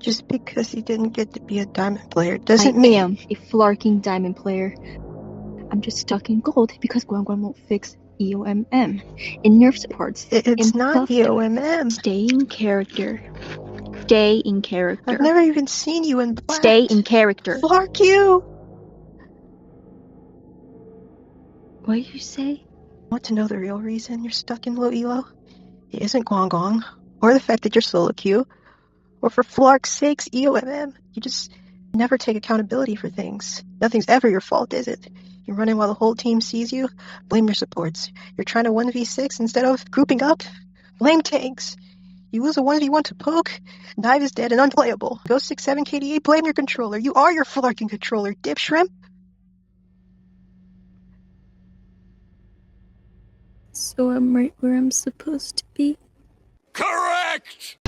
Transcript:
Just because you didn't get to be a diamond player doesn't mean... I am a flarking diamond player. I'm just stuck in gold because Guan won't fix EOMM. In nerf supports. It's in not buff EOMM. Stay in character. Stay in character. I've never even seen you in black. Stay in character. Flark you! What did you say? Want to know the real reason you're stuck in low elo? It isn't Guangguang, or the fact that you're solo queue, or for Flark's sakes, EOMM. You just never take accountability for things. Nothing's ever your fault, is it? You're running while the whole team sees you? Blame your supports. You're trying to 1v6 instead of grouping up? Blame tanks. You lose a 1v1 to Poke, Dive is dead and unplayable. Go 6-7 KDA, blame your controller. You are your Flarking controller, dip shrimp. So I'm right where I'm supposed to be? Correct!